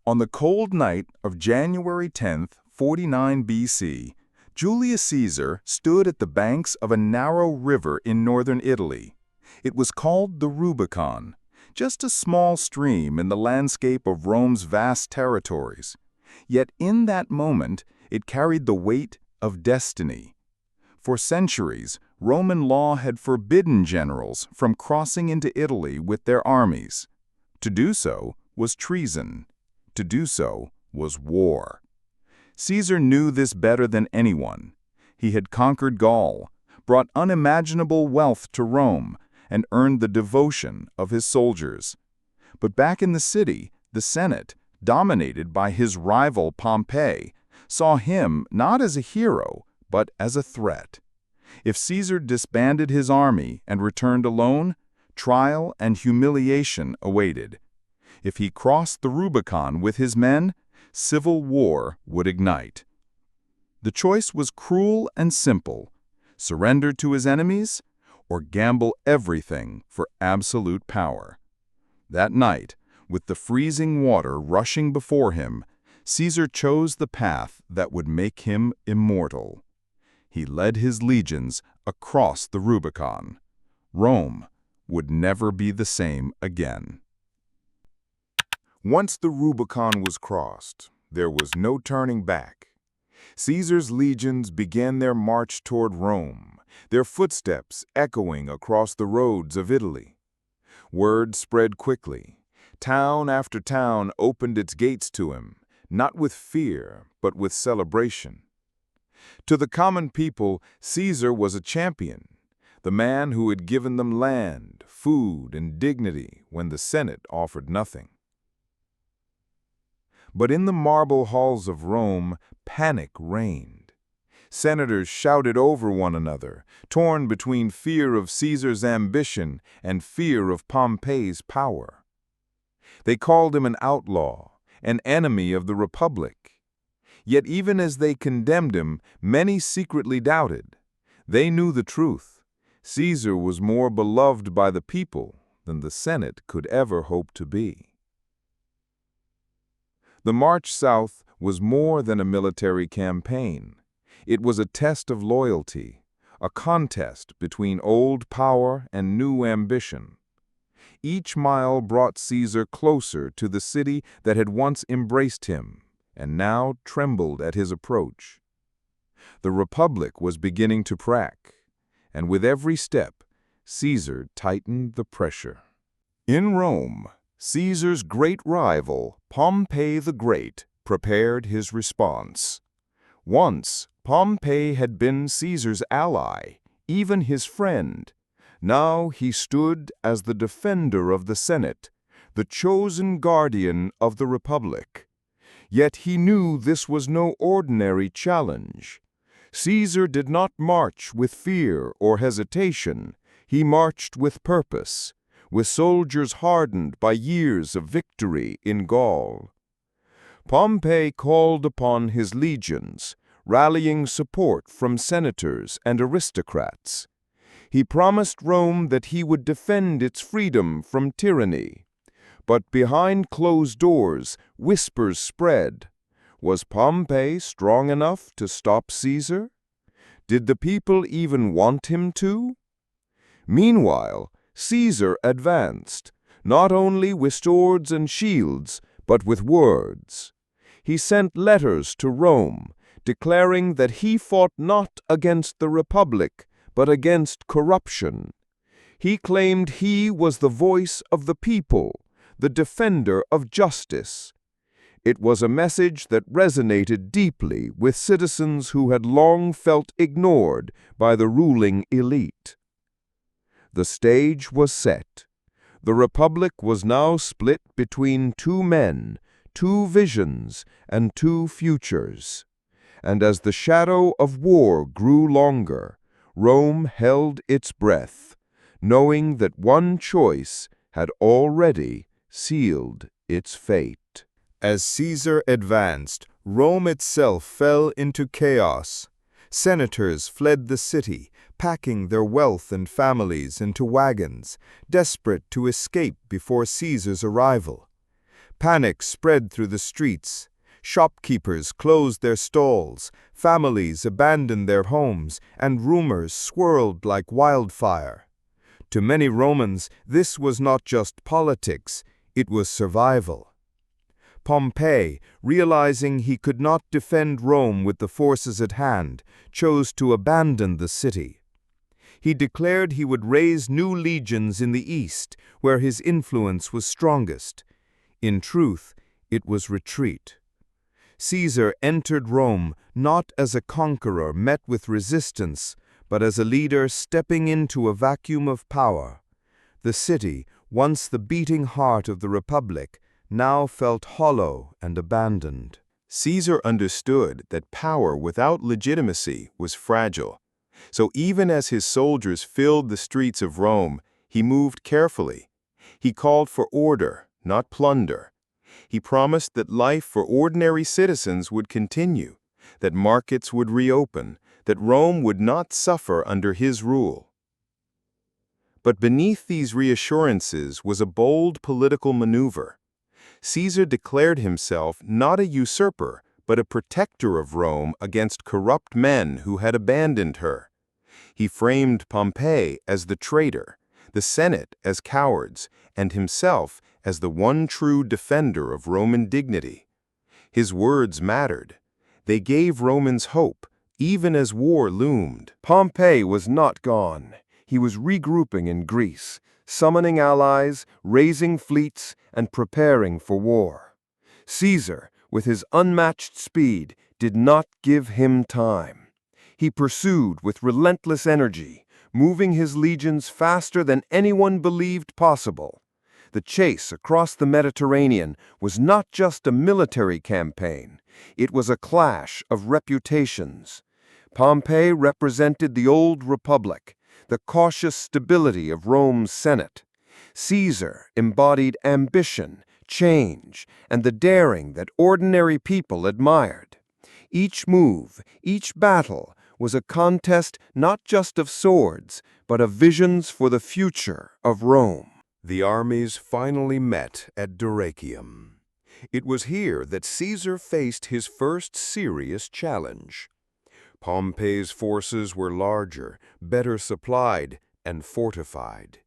On the cold night of January 10th, 49 BC, Julius Caesar stood at the banks of a narrow river in northern Italy. It was called the Rubicon, just a small stream in the landscape of Rome's vast territories. Yet in that moment, it carried the weight of destiny. For centuries, Roman law had forbidden generals from crossing into Italy with their armies. To do so was treason. To do so was war. Caesar knew this better than anyone. He had conquered Gaul, brought unimaginable wealth to Rome, and earned the devotion of his soldiers. But back in the city, the Senate, dominated by his rival Pompey, saw him not as a hero, but as a threat. If Caesar disbanded his army and returned alone, trial and humiliation awaited. If he crossed the Rubicon with his men, civil war would ignite. The choice was cruel and simple: surrender to his enemies or gamble everything for absolute power. That night, with the freezing water rushing before him, Caesar chose the path that would make him immortal. He led his legions across the Rubicon. Rome would never be the same again. Once the Rubicon was crossed, there was no turning back. Caesar's legions began their march toward Rome, their footsteps echoing across the roads of Italy. Word spread quickly. Town after town opened its gates to him, not with fear, but with celebration. To the common people, Caesar was a champion, the man who had given them land, food, and dignity when the Senate offered nothing. But in the marble halls of Rome, panic reigned. Senators shouted over one another, torn between fear of Caesar's ambition and fear of Pompey's power. They called him an outlaw, an enemy of the Republic. Yet even as they condemned him, many secretly doubted. They knew the truth. Caesar was more beloved by the people than the Senate could ever hope to be. The march south was more than a military campaign. It was a test of loyalty, a contest between old power and new ambition. Each mile brought Caesar closer to the city that had once embraced him and now trembled at his approach. The Republic was beginning to crack, and with every step, Caesar tightened the pressure. In Rome, Caesar's great rival, Pompey the Great, prepared his response. Once, Pompey had been Caesar's ally, even his friend. Now he stood as the defender of the Senate, the chosen guardian of the Republic. Yet he knew this was no ordinary challenge. Caesar did not march with fear or hesitation. He marched with purpose, with soldiers hardened by years of victory in Gaul. Pompey called upon his legions, rallying support from senators and aristocrats. He promised Rome that he would defend its freedom from tyranny. But behind closed doors, whispers spread. Was Pompey strong enough to stop Caesar? Did the people even want him to? Meanwhile, Caesar advanced, not only with swords and shields, but with words. He sent letters to Rome, declaring that he fought not against the Republic, but against corruption. He claimed he was the voice of the people, the defender of justice. It was a message that resonated deeply with citizens who had long felt ignored by the ruling elite. The stage was set. The Republic was now split between two men, two visions, and two futures. And as the shadow of war grew longer, Rome held its breath, knowing that one choice had already sealed its fate. As Caesar advanced, Rome itself fell into chaos. Senators fled the city, packing their wealth and families into wagons, desperate to escape before Caesar's arrival. Panic spread through the streets. Shopkeepers closed their stalls, families abandoned their homes, and rumors swirled like wildfire. To many Romans, this was not just politics, it was survival. Pompey, realizing he could not defend Rome with the forces at hand, chose to abandon the city. He declared he would raise new legions in the east, where his influence was strongest. In truth, it was retreat. Caesar entered Rome not as a conqueror met with resistance, but as a leader stepping into a vacuum of power. The city, once the beating heart of the Republic, now felt hollow and abandoned. Caesar understood that power without legitimacy was fragile. So even as his soldiers filled the streets of Rome, he moved carefully. He called for order, not plunder. He promised that life for ordinary citizens would continue, that markets would reopen, that Rome would not suffer under his rule. But beneath these reassurances was a bold political maneuver. Caesar declared himself not a usurper, but a protector of Rome against corrupt men who had abandoned her. He framed Pompey as the traitor, the Senate as cowards, and himself as the one true defender of Roman dignity. His words mattered. They gave Romans hope, even as war loomed. Pompey was not gone. He was regrouping in Greece, summoning allies, raising fleets, and preparing for war. Caesar, with his unmatched speed, did not give him time. He pursued with relentless energy, moving his legions faster than anyone believed possible. The chase across the Mediterranean was not just a military campaign. It was a clash of reputations. Pompey represented the old republic, the cautious stability of Rome's Senate. Caesar embodied ambition, change, and the daring that ordinary people admired. Each move, each battle, was a contest not just of swords, but of visions for the future of Rome. The armies finally met at Dyrrhachium. It was here that Caesar faced his first serious challenge. Pompey's forces were larger, better supplied, and fortified.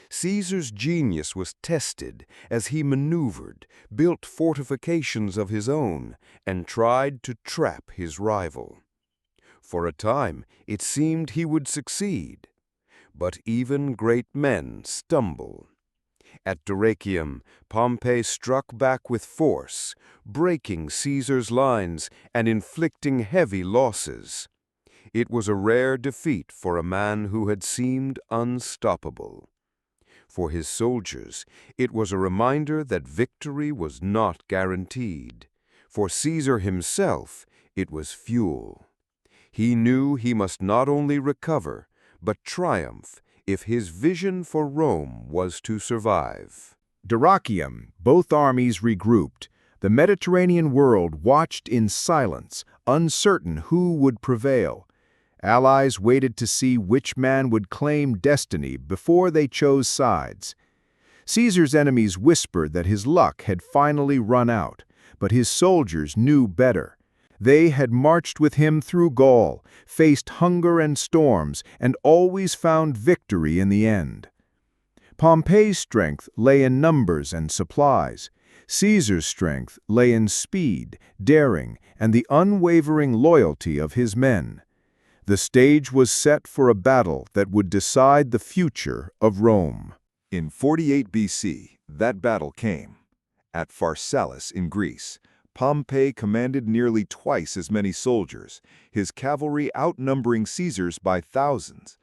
Caesar's genius was tested as he maneuvered, built fortifications of his own, and tried to trap his rival. For a time, it seemed he would succeed. But even great men stumble. At Dyrrhachium, Pompey struck back with force, breaking Caesar's lines and inflicting heavy losses. It was a rare defeat for a man who had seemed unstoppable. For his soldiers, it was a reminder that victory was not guaranteed. For Caesar himself, it was fuel. He knew he must not only recover, but triumph if his vision for Rome was to survive. Dyrrhachium, both armies regrouped. The Mediterranean world watched in silence, uncertain who would prevail. Allies waited to see which man would claim destiny before they chose sides. Caesar's enemies whispered that his luck had finally run out, but his soldiers knew better. They had marched with him through Gaul, faced hunger and storms, and always found victory in the end. Pompey's strength lay in numbers and supplies. Caesar's strength lay in speed, daring, and the unwavering loyalty of his men. The stage was set for a battle that would decide the future of Rome. In 48 BC, that battle came. At Pharsalus in Greece, Pompey commanded nearly twice as many soldiers, his cavalry outnumbering Caesar's by thousands.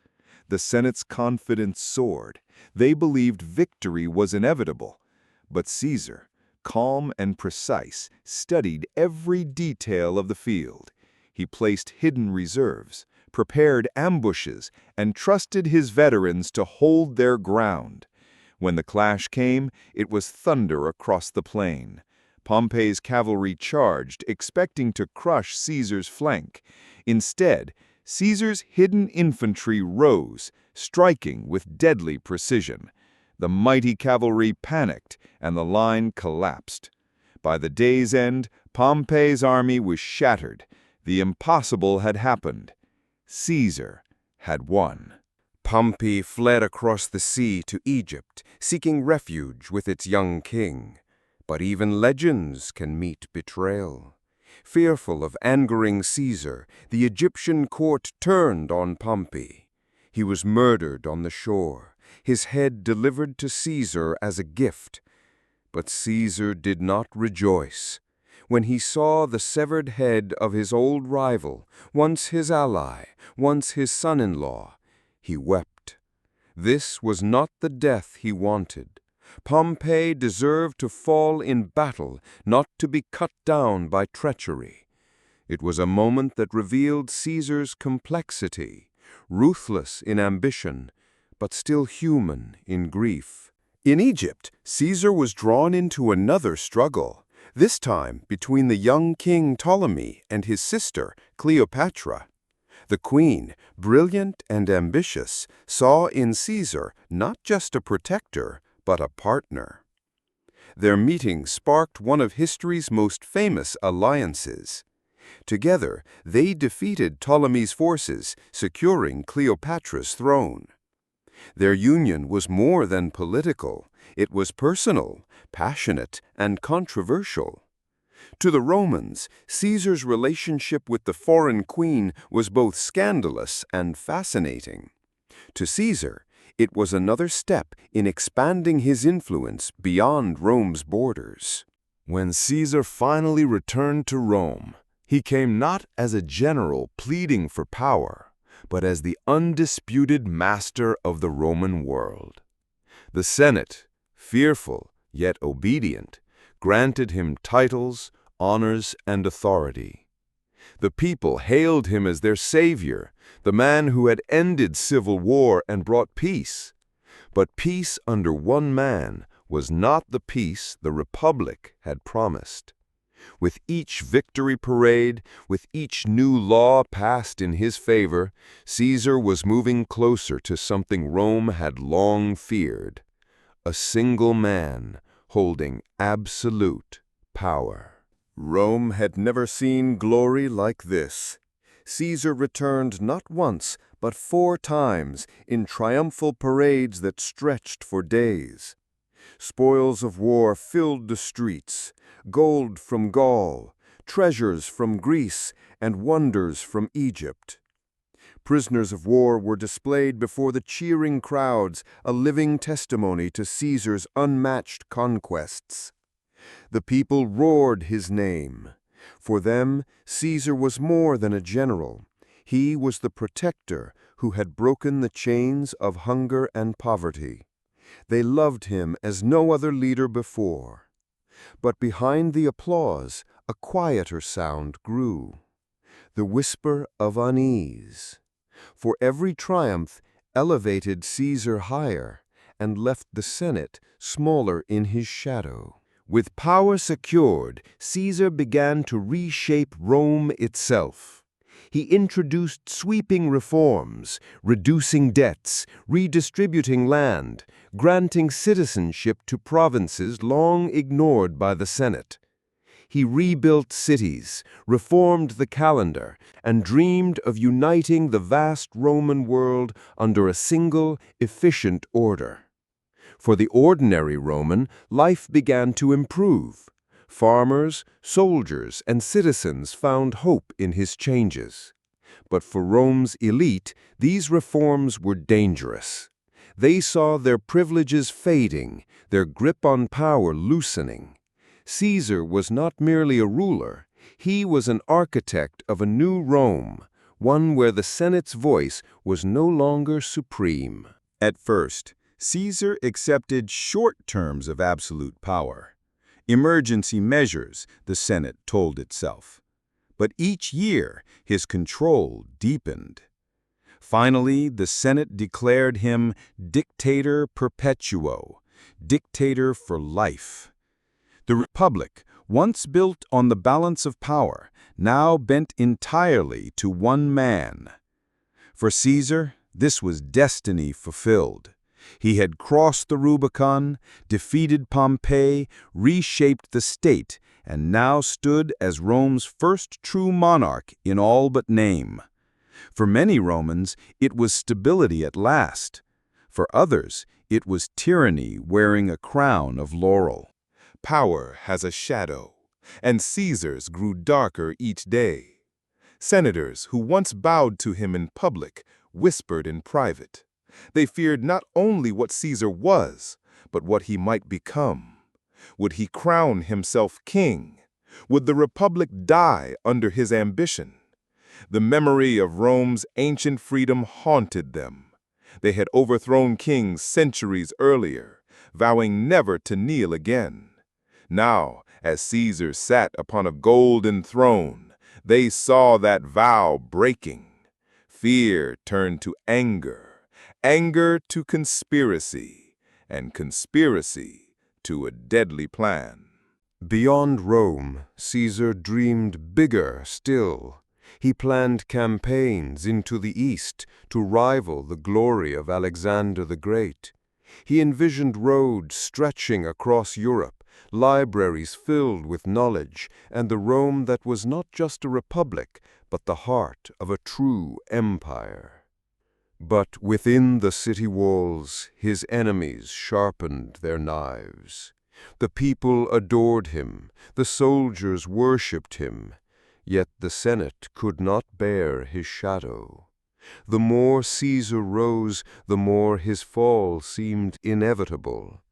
The Senate's confidence soared. They believed victory was inevitable. But Caesar, calm and precise, studied every detail of the field. He placed hidden reserves, prepared ambushes, and trusted his veterans to hold their ground. When the clash came, it was thunder across the plain. Pompey's cavalry charged, expecting to crush Caesar's flank. Instead, Caesar's hidden infantry rose, striking with deadly precision. The mighty cavalry panicked, and the line collapsed. By the day's end, Pompey's army was shattered. The impossible had happened. Caesar had won. Pompey fled across the sea to Egypt, seeking refuge with its young king. But even legends can meet betrayal. Fearful of angering Caesar, the Egyptian court turned on Pompey. He was murdered on the shore, his head delivered to Caesar as a gift. But Caesar did not rejoice. When he saw the severed head of his old rival, once his ally, once his son-in-law, he wept. This was not the death he wanted. Pompey deserved to fall in battle, not to be cut down by treachery. It was a moment that revealed Caesar's complexity, ruthless in ambition, but still human in grief. In Egypt, Caesar was drawn into another struggle, this time between the young king Ptolemy and his sister, Cleopatra. The queen, brilliant and ambitious, saw in Caesar not just a protector, but a partner. Their meeting sparked one of history's most famous alliances. Together, they defeated Ptolemy's forces, securing Cleopatra's throne. Their union was more than political. It was personal, passionate, and controversial. To the Romans, Caesar's relationship with the foreign queen was both scandalous and fascinating. To Caesar, it was another step in expanding his influence beyond Rome's borders. When Caesar finally returned to Rome, he came not as a general pleading for power, but as the undisputed master of the Roman world. The Senate, fearful yet obedient, granted him titles, honors, and authority. The people hailed him as their savior, the man who had ended civil war and brought peace. But peace under one man was not the peace the Republic had promised. With each victory parade, with each new law passed in his favor, Caesar was moving closer to something Rome had long feared: a single man holding absolute power. Rome had never seen glory like this. Caesar returned not once, but 4 times in triumphal parades that stretched for days. Spoils of war filled the streets, gold from Gaul, treasures from Greece, and wonders from Egypt. Prisoners of war were displayed before the cheering crowds, a living testimony to Caesar's unmatched conquests. The people roared his name. For them, Caesar was more than a general. He was the protector who had broken the chains of hunger and poverty. They loved him as no other leader before. But behind the applause, a quieter sound grew, the whisper of unease. For every triumph elevated Caesar higher and left the Senate smaller in his shadow. With power secured, Caesar began to reshape Rome itself. He introduced sweeping reforms, reducing debts, redistributing land, granting citizenship to provinces long ignored by the Senate. He rebuilt cities, reformed the calendar, and dreamed of uniting the vast Roman world under a single, efficient order. For the ordinary Roman, life began to improve. Farmers, soldiers, and citizens found hope in his changes. But for Rome's elite, these reforms were dangerous. They saw their privileges fading, their grip on power loosening. Caesar was not merely a ruler, he was an architect of a new Rome, one where the Senate's voice was no longer supreme. At first, Caesar accepted short terms of absolute power. Emergency measures, the Senate told itself. But each year, his control deepened. Finally, the Senate declared him dictator perpetuo, dictator for life. The Republic, once built on the balance of power, now bent entirely to one man. For Caesar, this was destiny fulfilled. He had crossed the Rubicon, defeated Pompey, reshaped the state, and now stood as Rome's first true monarch in all but name. For many Romans, it was stability at last. For others, it was tyranny wearing a crown of laurel. Power has a shadow, and Caesar's grew darker each day. Senators who once bowed to him in public whispered in private. They feared not only what Caesar was, but what he might become. Would he crown himself king? Would the republic die under his ambition? The memory of Rome's ancient freedom haunted them. They had overthrown kings centuries earlier, vowing never to kneel again. Now, as Caesar sat upon a golden throne, they saw that vow breaking. Fear turned to anger, anger to conspiracy, and conspiracy to a deadly plan. Beyond Rome, Caesar dreamed bigger still. He planned campaigns into the east to rival the glory of Alexander the Great. He envisioned roads stretching across Europe, libraries filled with knowledge, and the Rome that was not just a republic, but the heart of a true empire. But within the city walls, his enemies sharpened their knives. The people adored him, the soldiers worshipped him, yet the Senate could not bear his shadow. The more Caesar rose, the more his fall seemed inevitable.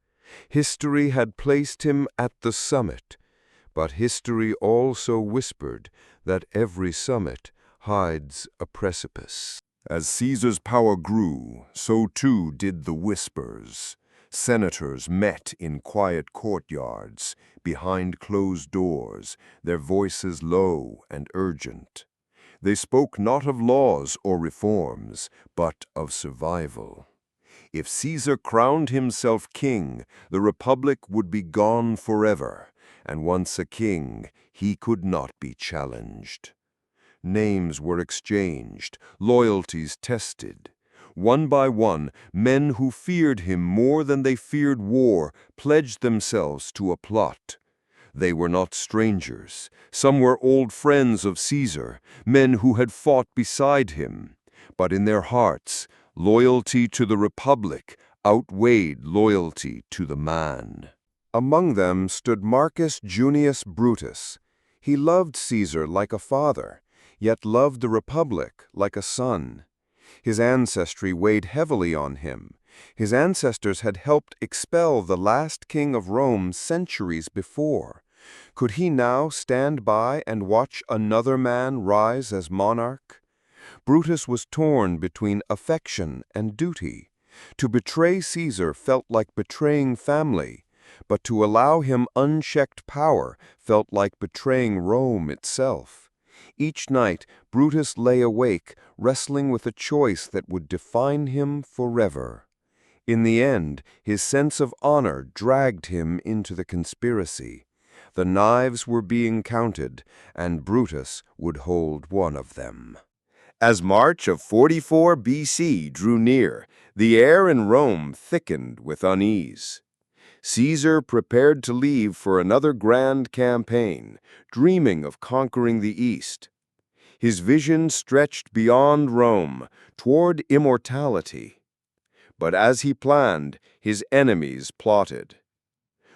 History had placed him at the summit, but history also whispered that every summit hides a precipice. As Caesar's power grew, so too did the whispers. Senators met in quiet courtyards, behind closed doors, their voices low and urgent. They spoke not of laws or reforms, but of survival. If Caesar crowned himself king, the republic would be gone forever, and once a king, he could not be challenged. Names were exchanged, loyalties tested. One by one, men who feared him more than they feared war pledged themselves to a plot. They were not strangers. Some were old friends of Caesar, men who had fought beside him. But in their hearts, loyalty to the republic outweighed loyalty to the man. Among them stood Marcus Junius Brutus. He loved Caesar like a father, yet loved the republic like a son. His ancestry weighed heavily on him. His ancestors had helped expel the last king of Rome centuries before. Could he now stand by and watch another man rise as monarch? Brutus was torn between affection and duty. To betray Caesar felt like betraying family, but to allow him unchecked power felt like betraying Rome itself. Each night, Brutus lay awake, wrestling with a choice that would define him forever. In the end, his sense of honor dragged him into the conspiracy. The knives were being counted, and Brutus would hold one of them. As March of 44 BC drew near, the air in Rome thickened with unease. Caesar prepared to leave for another grand campaign, dreaming of conquering the East. His vision stretched beyond Rome, toward immortality. But as he planned, his enemies plotted.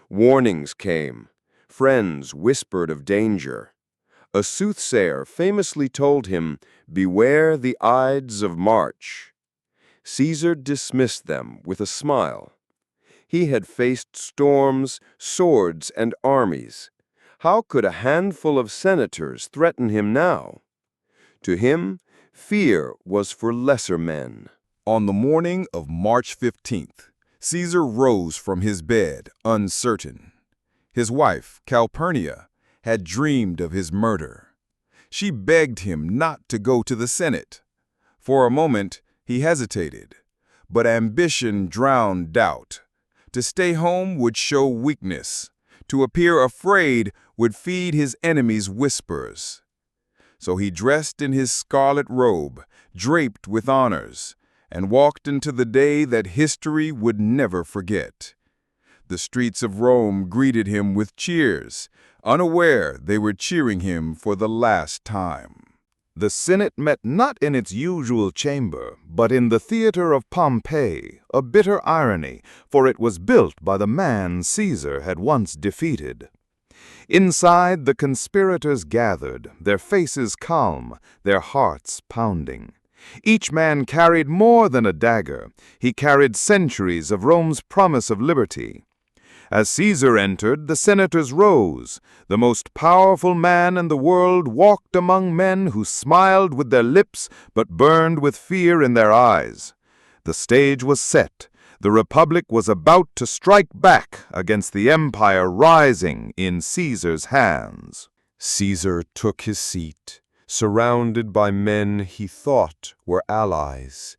Warnings came. Friends whispered of danger. A soothsayer famously told him, "Beware the Ides of March." Caesar dismissed them with a smile. He had faced storms, swords, and armies. How could a handful of senators threaten him now? To him, fear was for lesser men. On the morning of March 15th, Caesar rose from his bed, uncertain. His wife, Calpurnia, had dreamed of his murder. She begged him not to go to the Senate. For a moment, he hesitated, but ambition drowned doubt. To stay home would show weakness. To appear afraid would feed his enemies' whispers. So he dressed in his scarlet robe, draped with honors, and walked into the day that history would never forget. The streets of Rome greeted him with cheers, unaware they were cheering him for the last time. The Senate met not in its usual chamber, but in the theater of Pompeii, a bitter irony, for it was built by the man Caesar had once defeated. Inside, the conspirators gathered, their faces calm, their hearts pounding. Each man carried more than a dagger. He carried centuries of Rome's promise of liberty. As Caesar entered, the senators rose. The most powerful man in the world walked among men who smiled with their lips but burned with fear in their eyes. The stage was set. The Republic was about to strike back against the empire rising in Caesar's hands. Caesar took his seat, surrounded by men he thought were allies.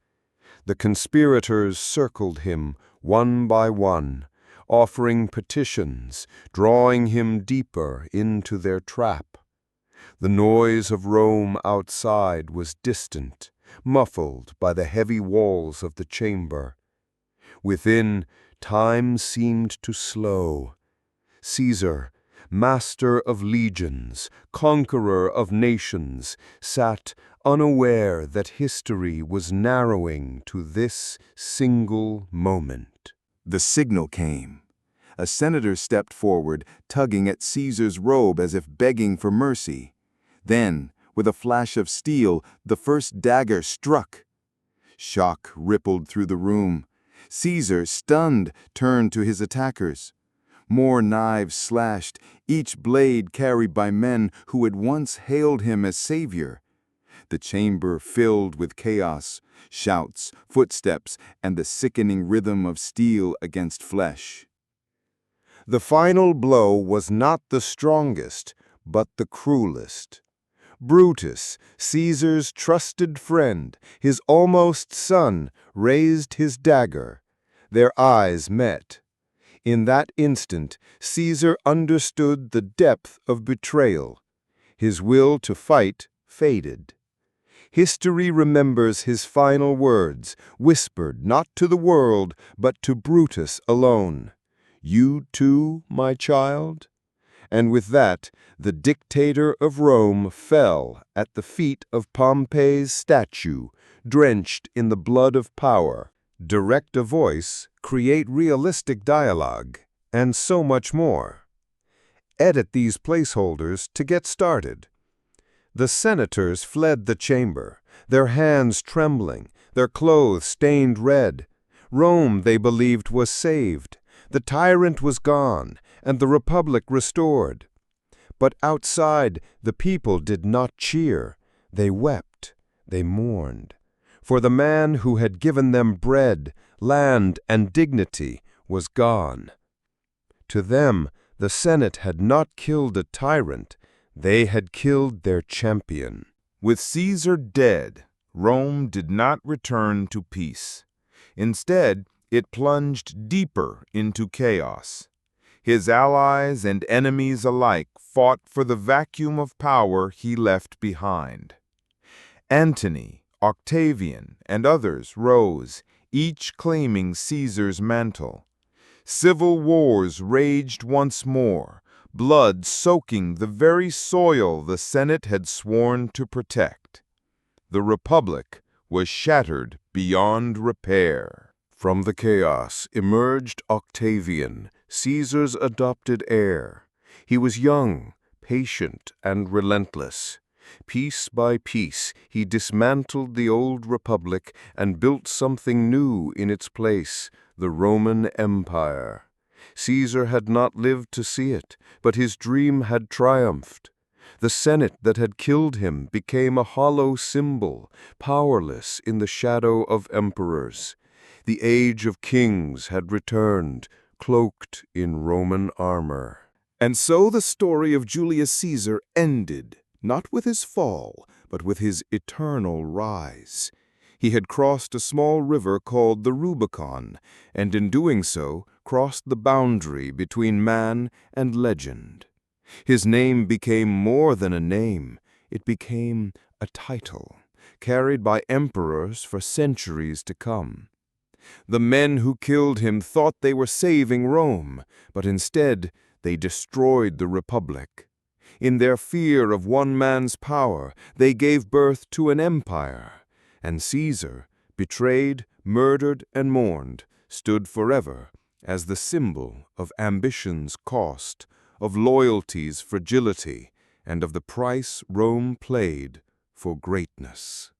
The conspirators circled him one by one, offering petitions, drawing him deeper into their trap. The noise of Rome outside was distant, muffled by the heavy walls of the chamber. Within, time seemed to slow. Caesar, master of legions, conqueror of nations, sat unaware that history was narrowing to this single moment. The signal came. A senator stepped forward, tugging at Caesar's robe as if begging for mercy. Then, with a flash of steel, the first dagger struck. Shock rippled through the room. Caesar, stunned, turned to his attackers. More knives slashed, each blade carried by men who had once hailed him as savior. The chamber filled with chaos, shouts, footsteps, and the sickening rhythm of steel against flesh. The final blow was not the strongest, but the cruelest. Brutus, Caesar's trusted friend, his almost son, raised his dagger. Their eyes met. In that instant, Caesar understood the depth of betrayal. His will to fight faded. History remembers his final words, whispered not to the world, but to Brutus alone. "You too, my child?" And with that, the dictator of Rome fell at the feet of Pompey's statue, drenched in the blood of power. Direct a voice, create realistic dialogue, and so much more. Edit these placeholders to get started. The senators fled the chamber, their hands trembling, their clothes stained red. Rome, they believed, was saved. The tyrant was gone, and the Republic restored. But outside, the people did not cheer. They wept, they mourned. For the man who had given them bread, land, and dignity was gone. To them, the Senate had not killed a tyrant. They had killed their champion. With Caesar dead, Rome did not return to peace. Instead, it plunged deeper into chaos. His allies and enemies alike fought for the vacuum of power he left behind. Antony, Octavian, and others rose, each claiming Caesar's mantle. Civil wars raged once more, blood soaking the very soil the Senate had sworn to protect. The Republic was shattered beyond repair. From the chaos emerged Octavian, Caesar's adopted heir. He was young, patient, and relentless. Piece by piece, he dismantled the old republic and built something new in its place, the Roman Empire. Caesar had not lived to see it, but his dream had triumphed. The Senate that had killed him became a hollow symbol, powerless in the shadow of emperors. The age of kings had returned, cloaked in Roman armor. And so the story of Julius Caesar ended, not with his fall, but with his eternal rise. He had crossed a small river called the Rubicon, and in doing so, crossed the boundary between man and legend. His name became more than a name. It became a title, carried by emperors for centuries to come. The men who killed him thought they were saving Rome, but instead they destroyed the Republic. In their fear of one man's power, they gave birth to an empire, and Caesar, betrayed, murdered, and mourned, stood forever as the symbol of ambition's cost, of loyalty's fragility, and of the price Rome paid for greatness.